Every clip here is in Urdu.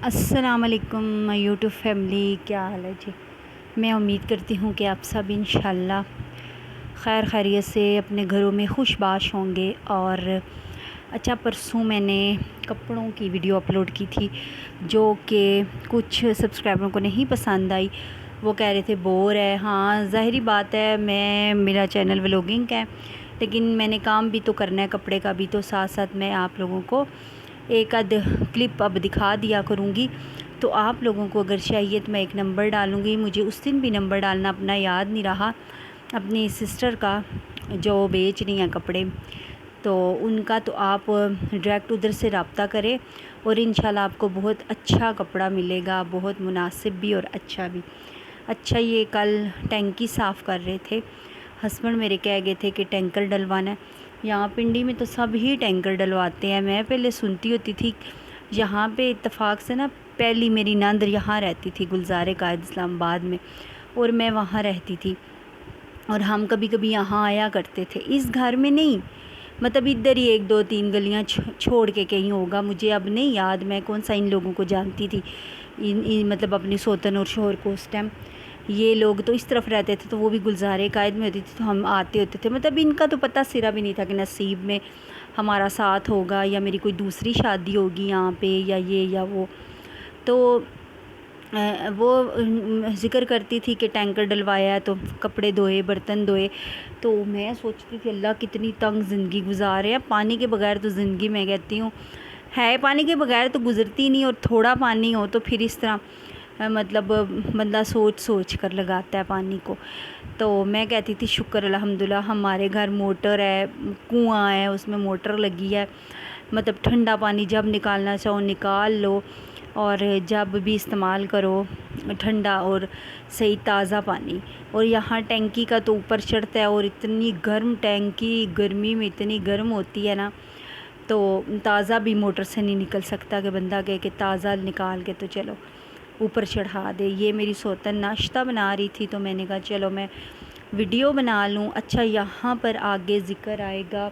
السلام علیکم یوٹیوب فیملی، کیا حال ہے جی؟ میں امید کرتی ہوں کہ آپ سب انشاءاللہ خیر خیریت سے اپنے گھروں میں خوش باش ہوں گے۔ اور پرسوں میں نے کپڑوں کی ویڈیو اپلوڈ کی تھی جو کہ کچھ سبسکرائبروں کو نہیں پسند آئی۔ وہ کہہ رہے تھے بور ہے۔ ہاں ظاہری بات ہے، میرا چینل ولاگنگ ہے، لیکن میں نے کام بھی تو کرنا ہے کپڑے کا بھی، تو ساتھ ساتھ میں آپ لوگوں کو ایک آدھ کلپ اب دکھا دیا کروں گی۔ تو آپ لوگوں کو اگر چاہیے تو میں ایک نمبر ڈالوں گی، مجھے اس دن بھی نمبر ڈالنا اپنا یاد نہیں رہا، اپنی سسٹر کا جو بیچ رہی ہیں کپڑے، تو ان کا تو آپ ڈائریکٹ ادھر سے رابطہ کریں اور انشاءاللہ آپ کو بہت اچھا کپڑا ملے گا، بہت مناسب بھی اور اچھا بھی۔ یہ کل ٹینکی صاف کر رہے تھے، ہسبینڈ میرے کہہ گئے تھے کہ ٹینکر ڈلوانا ہے۔ یہاں پنڈی میں تو سب ہی ٹینکر ڈلواتے ہیں۔ میں پہلے سنتی ہوتی تھی یہاں پہ اتفاق سے پہلی میری نند یہاں رہتی تھی گلزار قائد اسلام آباد میں، اور میں وہاں رہتی تھی، اور ہم کبھی کبھی یہاں آیا کرتے تھے، اس گھر میں نہیں، ادھر ہی ایک دو تین گلیاں چھوڑ کے کہیں ہوگا، مجھے اب نہیں یاد میں کون سا ان لوگوں کو جانتی تھی، اپنی سوتن اور شوہر کو اس ٹائم۔ یہ لوگ تو اس طرف رہتے تھے تو وہ بھی گلزار قائد میں ہوتی تھی، تو ہم آتے ہوتے تھے، ان کا تو پتہ سرا بھی نہیں تھا کہ نصیب میں ہمارا ساتھ ہوگا یا میری کوئی دوسری شادی ہوگی یہاں پہ یا یہ یا وہ۔ تو وہ ذکر کرتی تھی کہ ٹینکر ڈلوایا ہے تو کپڑے دھوئے، برتن دھوئے، تو میں سوچتی تھی اللہ کتنی تنگ زندگی گزارے ہیں، پانی کے بغیر تو زندگی میں کہتی ہوں ہے، پانی کے بغیر تو گزرتی نہیں، اور تھوڑا پانی ہو تو پھر اس طرح بندہ سوچ کر لگاتا ہے پانی کو۔ تو میں کہتی تھی شکر الحمدللہ ہمارے گھر موٹر ہے، کنواں ہے، اس میں موٹر لگی ہے، ٹھنڈا پانی جب نکالنا چاہو نکال لو، اور جب بھی استعمال کرو ٹھنڈا اور صحیح تازہ پانی۔ اور یہاں ٹینکی کا تو اوپر چڑھتا ہے، اور اتنی گرم ٹینکی گرمی میں اتنی گرم ہوتی ہے تو تازہ بھی موٹر سے نہیں نکل سکتا کہ بندہ کہے کہ تازہ نکال کے تو چلو اوپر چڑھا دے۔ یہ میری سوتن ناشتہ بنا رہی تھی، تو میں نے کہا چلو میں ویڈیو بنا لوں۔ یہاں پر آگے ذکر آئے گا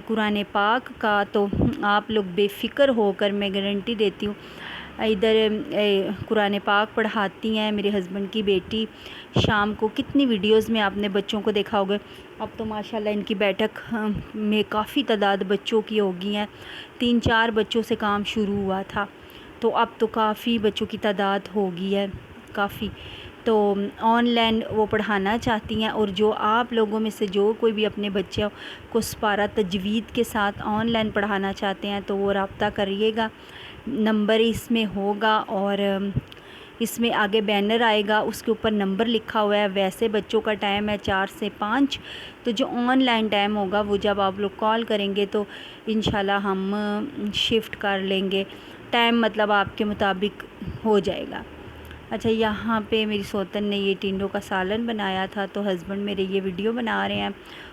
قرآن پاک کا، تو آپ لوگ بے فکر ہو کر، میں گارنٹی دیتی ہوں، ادھر قرآن پاک پڑھاتی ہیں میرے ہسبینڈ کی بیٹی شام کو۔ کتنی ویڈیوز میں آپ نے بچوں کو دیکھا ہوگا، اب تو ماشاءاللہ ان کی بیٹھک میں کافی تعداد بچوں کی ہو گئی ہیں، 3-4 بچوں سے کام شروع ہوا تھا، تو اب تو کافی بچوں کی تعداد ہو گئی ہے کافی۔ تو آن لائن وہ پڑھانا چاہتی ہیں، اور جو آپ لوگوں میں سے جو کوئی بھی اپنے بچوں کو سپارہ تجوید کے ساتھ آن لائن پڑھانا چاہتے ہیں تو وہ رابطہ کریے گا، نمبر اس میں ہوگا، اور اس میں آگے بینر آئے گا، اس کے اوپر نمبر لکھا ہوا ہے۔ ویسے بچوں کا ٹائم ہے 4 سے 5، تو جو آن لائن ٹائم ہوگا وہ جب آپ لوگ کال کریں گے تو انشاءاللہ ہم شفٹ کر لیں گے، ٹائم آپ کے مطابق ہو جائے گا۔ یہاں پہ میری سوتن نے یہ ٹینڈوں کا سالن بنایا تھا، تو ہسبینڈ میرے یہ ویڈیو بنا رہے ہیں،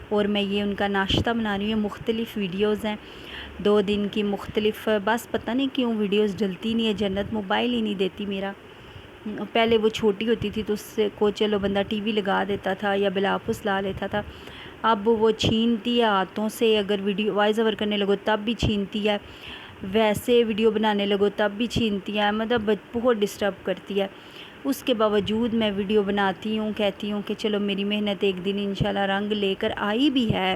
اور میں یہ ان کا ناشتہ بنا رہی ہوں۔ مختلف ویڈیوز ہیں، 2 دن کی مختلف، بس پتہ نہیں کیوں ویڈیوز ڈلتی نہیں ہے، جنت موبائل ہی نہیں دیتی میرا۔ پہلے وہ چھوٹی ہوتی تھی تو اس سے کو چلو بندہ ٹی وی لگا دیتا تھا یا بلاپس لا لیتا تھا، اب وہ چھینتی ہے ہاتھوں سے، اگر ویڈیو وائس اوور کرنے لگو تب بھی چھینتی ہے، ویسے ویڈیو بنانے لگو تب بھی چھینتی ہے، بہت ڈسٹرب کرتی ہے۔ اس کے باوجود میں ویڈیو بناتی ہوں، کہتی ہوں کہ چلو میری محنت ایک دن انشاءاللہ رنگ لے کر آئی بھی ہے،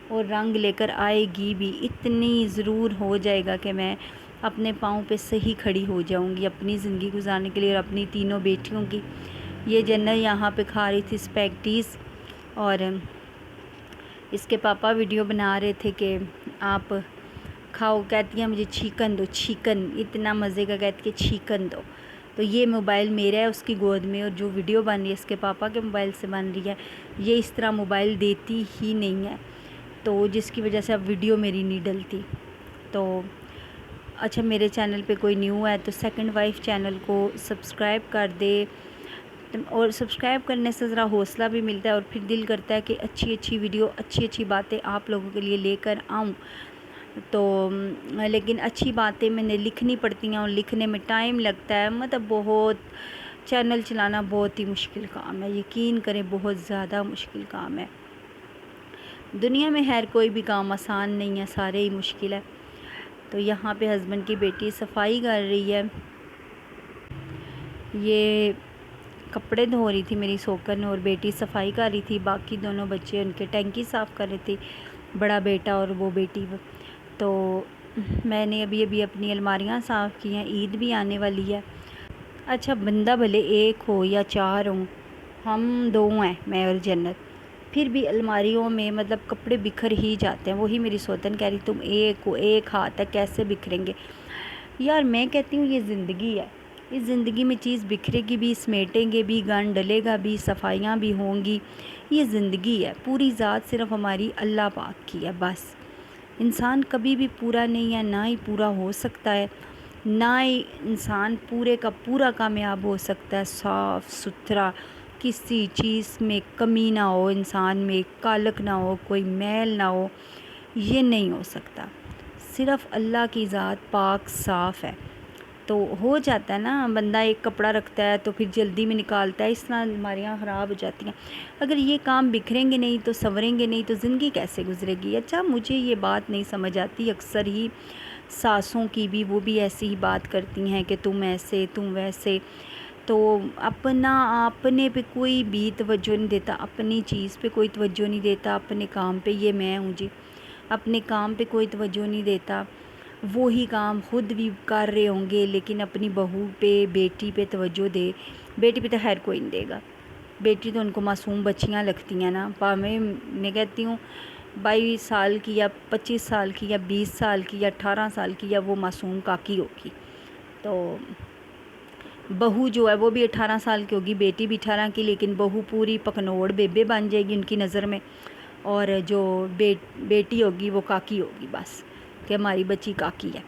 اور رنگ لے کر آئے گی بھی، اتنی ضرور ہو جائے گا کہ میں اپنے پاؤں پہ صحیح کھڑی ہو جاؤں گی اپنی زندگی گزارنے کے لیے، اور اپنی تینوں بیٹیوں کی۔ یہ جنت یہاں پہ کھا رہی تھی اسپیگٹیز، اور اس کے پاپا ویڈیو بنا رہے تھے کہ آپ کھاؤ، کہتی ہیں مجھے چکن دو، چکن اتنا مزے کا کہتی ہے چکن دو۔ تو یہ موبائل میرا ہے اس کی گود میں، اور جو ویڈیو بن رہی ہے اس کے پاپا کے موبائل سے بن رہی ہے، یہ اس طرح موبائل دیتی ہی نہیں ہے، تو جس کی وجہ سے اب ویڈیو میری نہیں ڈلتی۔ تو میرے چینل پہ کوئی نیو ہے تو سیکنڈ وائف چینل کو سبسکرائب کر دے، اور سبسکرائب کرنے سے ذرا حوصلہ بھی ملتا ہے، اور پھر دل کرتا ہے کہ اچھی ویڈیو، اچھی باتیں آپ لوگوں کے لیے لے کر آؤں۔ تو لیکن اچھی باتیں میں نے لکھنی پڑتی ہیں، اور لکھنے میں ٹائم لگتا ہے، بہت چینل چلانا بہت ہی مشکل کام ہے، یقین کریں بہت زیادہ مشکل کام ہے۔ دنیا میں کوئی بھی کام آسان نہیں ہے، سارے ہی مشکل ہے۔ تو یہاں پہ ہسبینڈ کی بیٹی صفائی کر رہی ہے، یہ کپڑے دھو رہی تھی میری سوکن، اور بیٹی صفائی کر رہی تھی، باقی دونوں بچے ان کے ٹینکی صاف کر رہی تھی، بڑا بیٹا اور وہ بیٹی۔ تو میں نے ابھی اپنی الماریاں صاف کی ہیں، عید بھی آنے والی ہے۔ اچھا بندہ بھلے ایک ہو یا چار ہوں، ہم دو ہیں، میں اور جنت، پھر بھی الماریوں میں مطلب کپڑے بکھر ہی جاتے ہیں۔ وہی میری سوتن کہہ رہی تم ایک ہو، ایک ہاتھ ہے، کیسے بکھریں گے؟ یار میں کہتی ہوں یہ زندگی ہے، اس زندگی میں چیز بکھرے گی بھی، سمیٹیں گے بھی، گن ڈلے گا بھی، صفائیاں بھی ہوں گی، یہ زندگی ہے۔ پوری ذات صرف ہماری اللہ پاک کی ہے بس۔ انسان کبھی بھی پورا نہیں ہے، نہ ہی پورا ہو سکتا ہے، نہ ہی انسان پورے کا پورا کامیاب ہو سکتا ہے۔ صاف ستھرا، کسی چیز میں کمی نہ ہو، انسان میں کالک نہ ہو، کوئی میل نہ ہو، یہ نہیں ہو سکتا۔ صرف اللہ کی ذات پاک صاف ہے۔ تو ہو جاتا ہے نا، بندہ ایک کپڑا رکھتا ہے تو پھر جلدی میں نکالتا ہے، اس طرح الماریاں خراب ہو جاتی ہیں۔ اگر یہ کام بکھریں گے نہیں تو سنوریں گے نہیں تو زندگی کیسے گزرے گی؟ اچھا مجھے یہ بات نہیں سمجھ آتی، اکثر ہی ساسوں کی بھی وہ بھی ایسی ہی بات کرتی ہیں کہ تم ایسے تم ویسے، تو اپنے پہ کوئی بھی توجہ نہیں دیتا، اپنی چیز پہ کوئی توجہ نہیں دیتا، اپنے کام پہ، یہ میں ہوں جی، اپنے کام پہ کوئی توجہ نہیں دیتا، وہی کام خود بھی کر رہے ہوں گے لیکن اپنی بہو پہ بیٹی پہ توجہ دے۔ بیٹی پہ تو خیر کوئی نہیں دے گا، بیٹی تو ان کو معصوم بچیاں لگتی ہیں نا، میں کہتی ہوں 22 سال کی یا 25 سال کی یا 20 سال کی یا 18 سال کی یا وہ معصوم کاکی ہوگی، تو بہو جو ہے وہ بھی 18 سال کی ہوگی، بیٹی بھی 18 کی، لیکن بہو پوری پکنوڑ بیبے بن جائے گی ان کی نظر میں، اور جو بیٹی ہوگی وہ کاکی ہوگی بس، کہ ہماری بچی کاکی ہے۔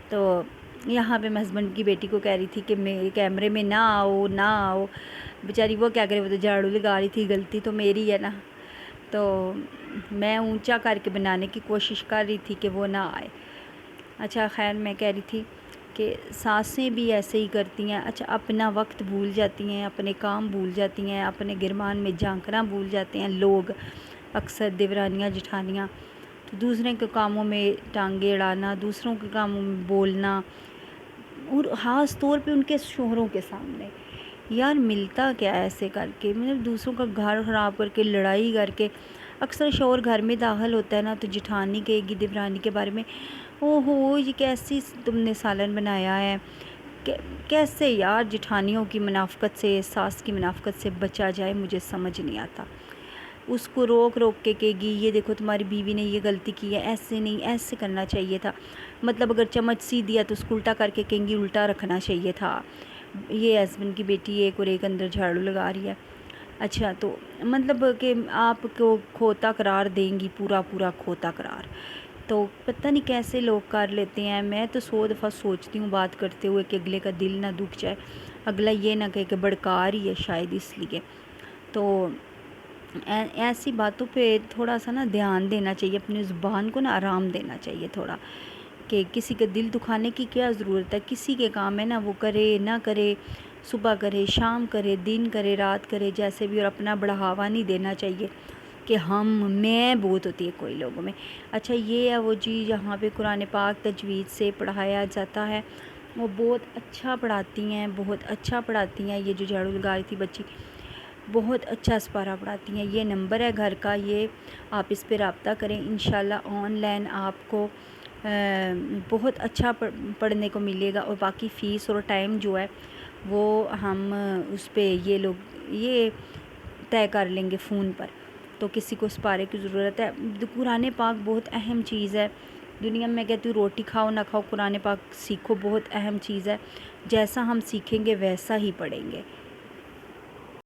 تو یہاں پہ میں ہسبینڈ کی بیٹی کو کہہ رہی تھی کہ میرے کیمرے میں نہ آؤ، بیچاری وہ کیا کرے، وہ تو جھاڑو لگا رہی تھی، غلطی تو میری ہے نا، تو میں اونچا کر کے بنانے کی کوشش کر رہی تھی کہ وہ نہ آئے۔ اچھا خیر میں کہہ رہی تھی کہ ساسیں بھی ایسے ہی کرتی ہیں، اچھا اپنا وقت بھول جاتی ہیں، اپنے کام بھول جاتی ہیں، اپنے گرمان میں جھانکنا بھول جاتے ہیں لوگ، اکثر دیورانیاں جٹھانیاں، تو دوسرے کے کاموں میں ٹانگیں اڑانا، دوسروں کے کاموں میں بولنا، اور خاص طور پہ ان کے شوہروں کے سامنے۔ یار ملتا کیا ہے ایسے کر کے، مطلب دوسروں کا گھر خراب کر کے، لڑائی کر کے، اکثر شوہر گھر میں داخل ہوتا ہے نا تو جٹھانی کہے گی دیورانی کے بارے میں، او ہو یہ کیسی تم نے سالن بنایا ہے، کیسے یار جٹھانیوں کی منافقت سے، ساس کی منافقت سے بچا جائے، مجھے سمجھ نہیں آتا۔ اس کو روک کے کہے گی یہ دیکھو تمہاری بیوی نے یہ غلطی کی ہے، ایسے نہیں، ایسے کرنا چاہیے تھا، مطلب اگر چمچ سی دیا تو اس کو الٹا کر کے کہیں گی الٹا رکھنا چاہیے تھا۔ یہ ہسبینڈ کی بیٹی ایک اور ایک اندر جھاڑو لگا رہی ہے۔ اچھا تو مطلب کہ آپ کو کھوتا قرار دیں گی، پورا کھوتا قرار، تو پتہ نہیں کیسے لوگ کر لیتے ہیں۔ میں تو 100 دفعہ سوچتی ہوں بات کرتے ہوئے کہ اگلے کا دل نہ دکھ جائے، اگلا یہ نہ کہے کہ بڑکار ہی ہے شاید اس لیے۔ تو ایسی باتوں پہ تھوڑا سا نا دھیان دینا چاہیے، اپنی زبان کو نا آرام دینا چاہیے تھوڑا، کہ کسی کا دل دکھانے کی کیا ضرورت ہے، کسی کے کام ہے نا وہ کرے نہ کرے، صبح کرے شام کرے دن کرے رات کرے جیسے بھی، اور اپنا بڑھاوا نہیں دینا چاہیے کہ میں بہت ہوتی ہے کوئی لوگوں میں۔ اچھا یہ ہے وہ جی یہاں پہ قرآن پاک تجوید سے پڑھایا جاتا ہے، وہ بہت اچھا پڑھاتی ہیں، بہت اچھا پڑھاتی ہیں، یہ جو جھاڑو لگا رہی تھی بچی بہت اچھا سپارہ پڑھاتی ہیں۔ یہ نمبر ہے گھر کا، یہ آپ اس پہ رابطہ کریں، انشاءاللہ آن لائن آپ کو بہت اچھا پڑھنے کو ملے گا، اور باقی فیس اور ٹائم جو ہے وہ ہم اس پہ یہ طے کر لیں گے فون پر، تو کسی کو سپارے کی ضرورت ہے۔ قرآن پاک بہت اہم چیز ہے دنیا میں، کہتی ہوں روٹی کھاؤ نہ کھاؤ قرآن پاک سیکھو، بہت اہم چیز ہے، جیسا ہم سیکھیں گے ویسا ہی پڑھیں گے۔